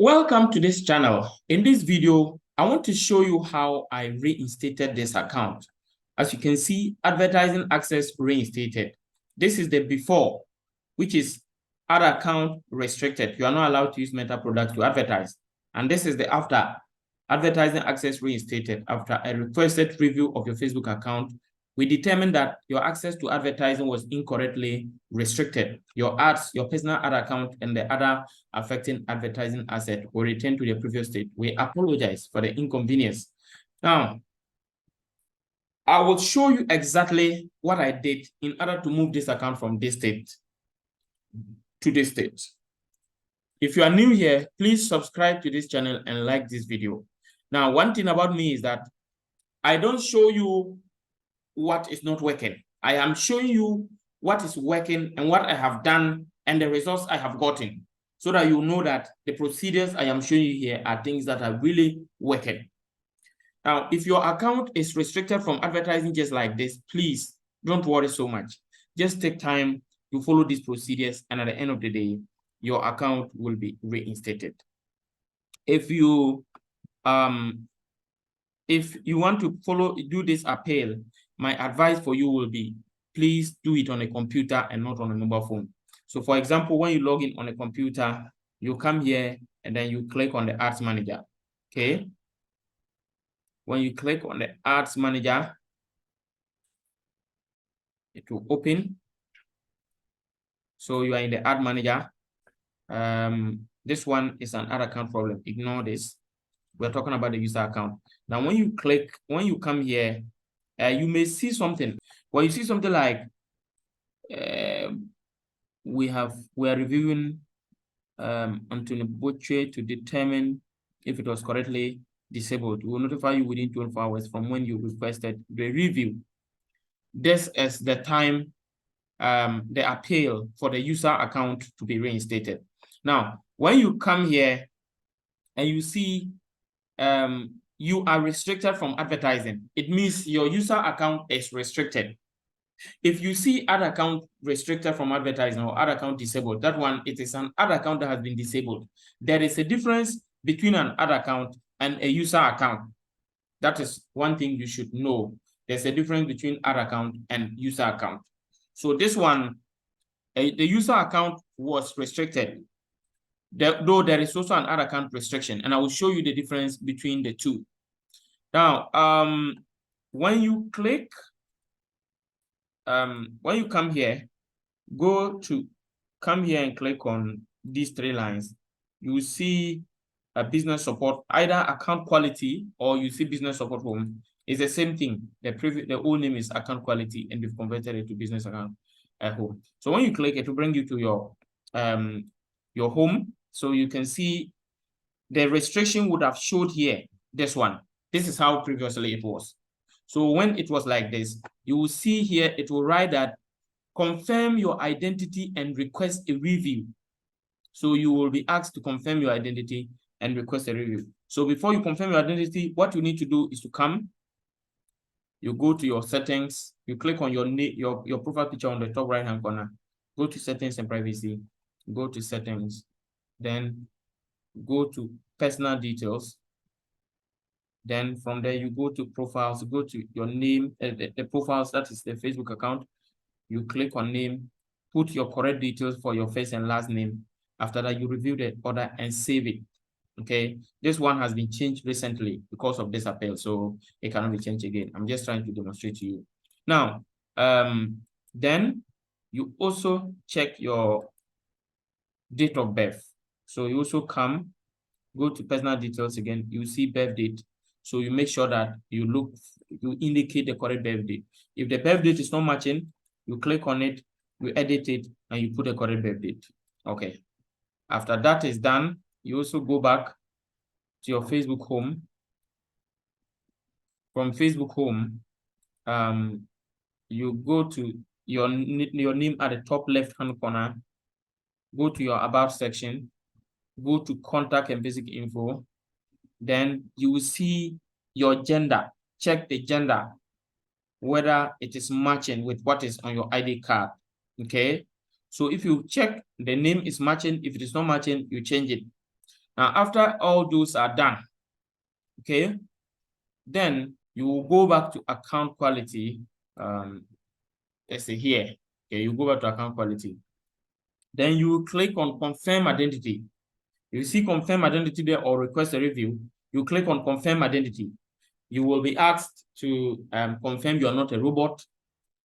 Welcome to this channel. In this video, I want to show you how I reinstated this account. As you can see, advertising access reinstated. This is the before, which is ad account restricted. You are not allowed to use Meta products to advertise. And this is the after, advertising access reinstated. After a requested review of your Facebook account, we determined that your access to advertising was incorrectly restricted. Your ads, your personal ad account, and the other affecting advertising asset will return to the previous state. We apologize for the inconvenience. Now, I will show you exactly what I did in order to move this account from this state to this state. If you are new here, please subscribe to this channel and like this video. Now, one thing about me is that I don't show you what is not working. I am showing you what is working and what I have done and the results I have gotten, so that you know that the procedures I am showing you here are things that are really working. Now, if your account is restricted from advertising just like this, please don't worry so much. Just take time to follow these procedures, and at the end of the day, your account will be reinstated. If you want to do this appeal, my advice for you will be, please do it on a computer and not on a mobile phone. So for example, when you log in on a computer, you come here and then you click on the Ads Manager, okay? When you click on the Ads Manager, it will open. So you are in the Ad Manager. This one is an ad account problem. Ignore this. We're talking about the user account. Now, when you come here, you may see something. Well, you see something like we are reviewing Anthony Butcher to determine if it was correctly disabled. We will notify you within 24 hours from when you requested the review. This is the time the appeal for the user account to be reinstated. Now, when you come here and you see you are restricted from advertising, it means your user account is restricted. If you see ad account restricted from advertising or ad account disabled, that one, it is an ad account that has been disabled. There is a difference between an ad account and a user account. That is one thing you should know. There's a difference between ad account and user account. So this one, the user account was restricted, though there is also an ad account restriction, and I will show you the difference between the two. Now, when you come here, come here and click on these three lines, you will see a business support, either account quality or you see business support home. It's the same thing. The old name is account quality, and we've converted it to business account home. So when you click, it will bring you to your home. So you can see the restriction would have showed here, this one. This is how previously it was. So when it was like this, you will see here, it will write that confirm your identity and request a review. So you will be asked to confirm your identity and request a review. So before you confirm your identity, what you need to do is to come, you go to your settings, you click on your profile picture on the top right-hand corner, go to settings and privacy, go to settings, then go to personal details. Then from there, you go to profiles, go to your name, the profiles, that is the Facebook account. You click on name, put your correct details for your first and last name. After that, you review the order and save it. Okay, this one has been changed recently because of this appeal, so it cannot be changed again. I'm just trying to demonstrate to you. Now, then you also check your date of birth. So you also go to personal details again, you see birth date. So you make sure that you indicate the correct birth date. If the birth date is not matching, you click on it, you edit it, and you put the correct birth date. Okay. After that is done, you also go back to your Facebook home. From Facebook home, you go to your name at the top left-hand corner, go to your About section, go to Contact and Basic Info. Then you will see your gender. Check the gender, whether it is matching with what is on your ID card. Okay. So if you check the name is matching, if it is not matching, you change it. Now, after all those are done, okay, then you will go back to account quality. Let's say here, okay, you go back to account quality. Then you click on confirm identity. You see confirm identity there or request a review. You click on confirm identity. You will be asked to confirm you are not a robot.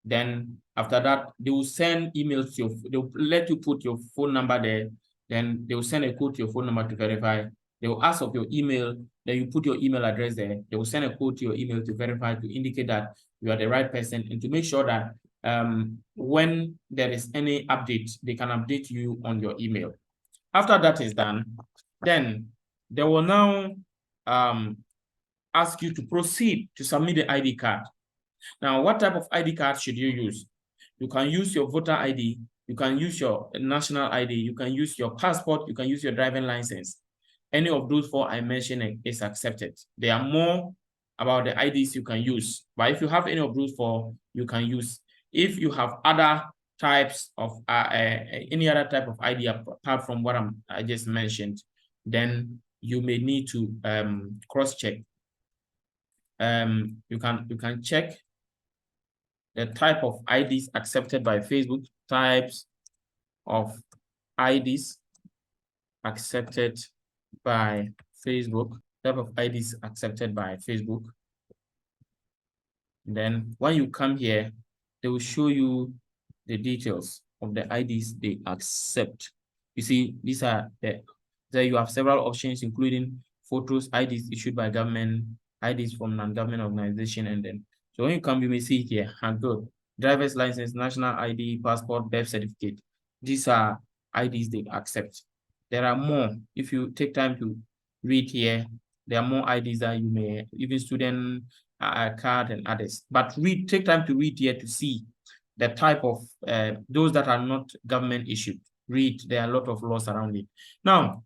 Then after that, they will send emails to you. They'll let you put your phone number there. Then they will send a code to your phone number to verify. They will ask of your email. Then you put your email address there. They will send a code to your email to verify, to indicate that you are the right person, and to make sure that when there is any update, they can update you on your email. After that is done, then they will now ask you to proceed to submit the ID card. Now, what type of ID card should you use? You can use your voter ID, you can use your national ID, you can use your passport, you can use your driving license. Any of those four I mentioned is accepted. There are more about the IDs you can use, but if you have any of those four, you can use. If you have other types of any other type of ID apart from what I just mentioned, then you may need to cross-check. You can check the type of IDs accepted by Facebook, types of IDs accepted by Facebook, type of IDs accepted by Facebook. Then when you come here, they will show you the details of the IDs they accept. You see, these are there you have several options, including photos, IDs issued by government, IDs from non-government organization, and then so when you come, you may see here, good, driver's license, national ID, passport, birth certificate. These are IDs they accept. There are more. If you take time to read here, there are more IDs that you may, even student card and others. But take time to read here to see the type of those that are not government issued. Read, there are a lot of laws around it. Now,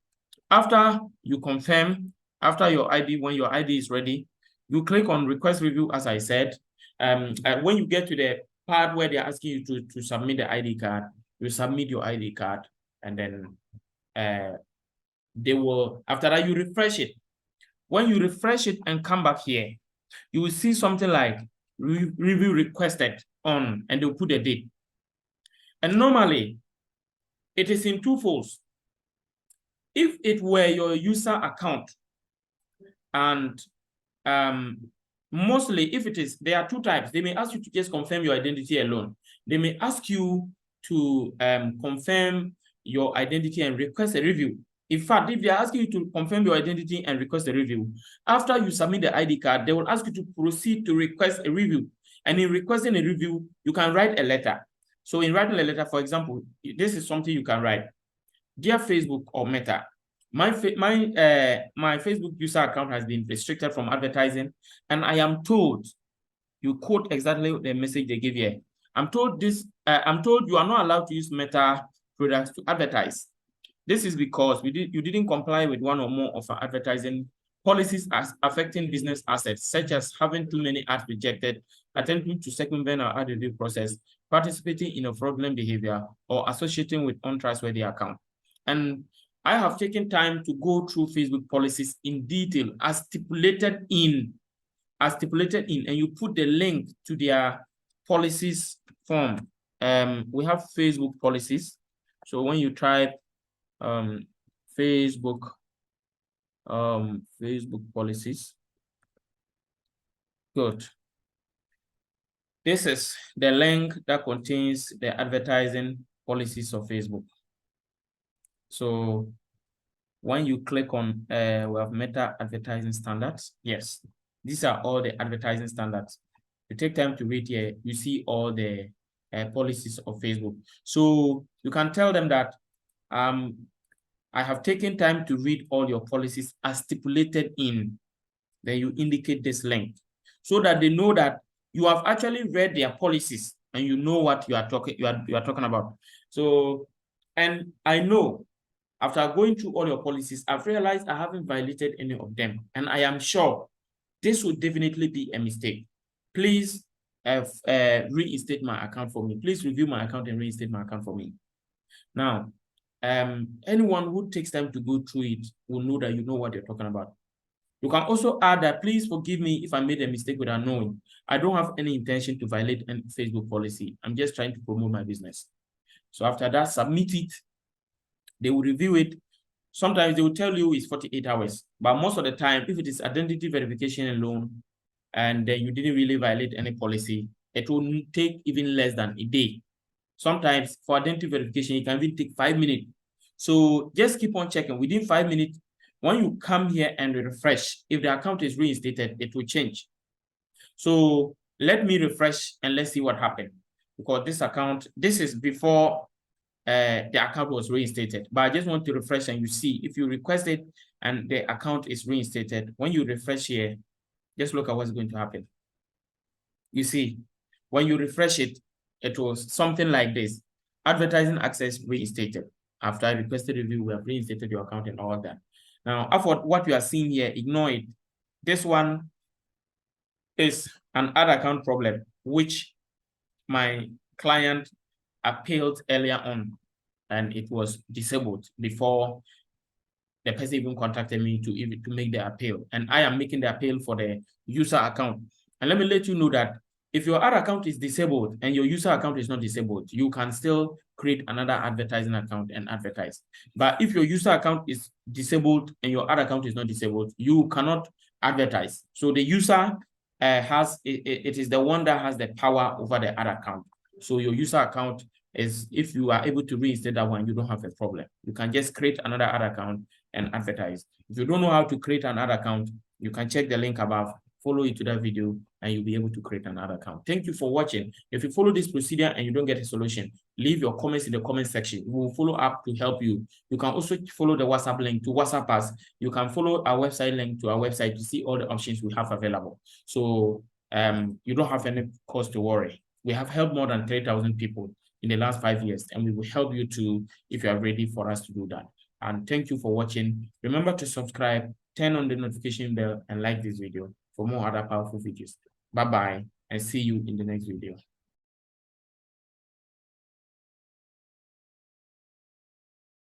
after you confirm, after your ID, when your ID is ready, you click on request review, as I said. When you get to the part where they're asking you to submit the ID card, you submit your ID card, and then they will, after that, you refresh it. When you refresh it and come back here, you will see something like review requested on, and they'll put a date. And normally, it is in two folds. If it were your user account, and mostly if it is, there are two types. They may ask you to just confirm your identity alone. They may ask you to confirm your identity and request a review. In fact, if they are asking you to confirm your identity and request a review, after you submit the ID card, they will ask you to proceed to request a review. And in requesting a review, you can write a letter. So in writing a letter, for example, this is something you can write. Dear Facebook or Meta, my Facebook user account has been restricted from advertising, and I am told, you quote exactly the message they give here. I'm told you are not allowed to use Meta products to advertise. This is because you didn't comply with one or more of our advertising policies as affecting business assets, such as having too many ads rejected, attempting to circumvent our ad review process, participating in a fraudulent behavior, or associating with untrustworthy account. And I have taken time to go through Facebook policies in detail as stipulated in, and you put the link to their policies form. We have Facebook policies. So when you type Facebook policies, good. This is the link that contains the advertising policies of Facebook. So when you click on, we have Meta advertising standards. Yes, these are all the advertising standards. You take time to read here, you see all the policies of Facebook. So you can tell them that I have taken time to read all your policies as stipulated in. Then you indicate this link so that they know that you have actually read their policies and you know what you are talking about. So, and I know after going through all your policies, I've realized I haven't violated any of them, and I am sure this would definitely be a mistake. Please reinstate my account for me. Please review my account and reinstate my account for me. Now, anyone who takes time to go through it will know that you know what you're talking about. You can also add that, please forgive me if I made a mistake without knowing. I don't have any intention to violate any Facebook policy. I'm just trying to promote my business. So after that, submit it. They will review it. Sometimes they will tell you it's 48 hours, but most of the time, if it is identity verification alone, and then you didn't really violate any policy, it will take even less than a day. Sometimes for identity verification, it can even take 5 minutes. So just keep on checking. Within 5 minutes, when you come here and refresh, if the account is reinstated, it will change. So let me refresh and let's see what happened. Because this account, this is before the account was reinstated. But I just want to refresh and you see if you request it and the account is reinstated, when you refresh here, just look at what's going to happen. You see, when you refresh it, it was something like this. Advertising access reinstated. After I requested review, we have reinstated your account and all that. Now, after what you are seeing here, ignore it. This one is an ad account problem, which my client appealed earlier on, and it was disabled before the person even contacted me to make the appeal. And I am making the appeal for the user account. And let me let you know that if your ad account is disabled and your user account is not disabled, you can still create another advertising account and advertise. But if your user account is disabled and your ad account is not disabled, you cannot advertise. So the user it is the one that has the power over the ad account. So your user account is, if you are able to reinstate that one, you don't have a problem. You can just create another ad account and advertise. If you don't know how to create an ad account, you can check the link above, follow it to that video, and you'll be able to create another account. Thank you for watching. If you follow this procedure and you don't get a solution, leave your comments in the comment section. We will follow up to help you. You can also follow the WhatsApp link to WhatsApp us. You can follow our website link to our website to see all the options we have available. So you don't have any cause to worry. We have helped more than 3,000 people in the last 5 years, and we will help you too if you are ready for us to do that. And thank you for watching. Remember to subscribe, turn on the notification bell, and like this video for more other powerful videos. Bye-bye, and see you in the next video.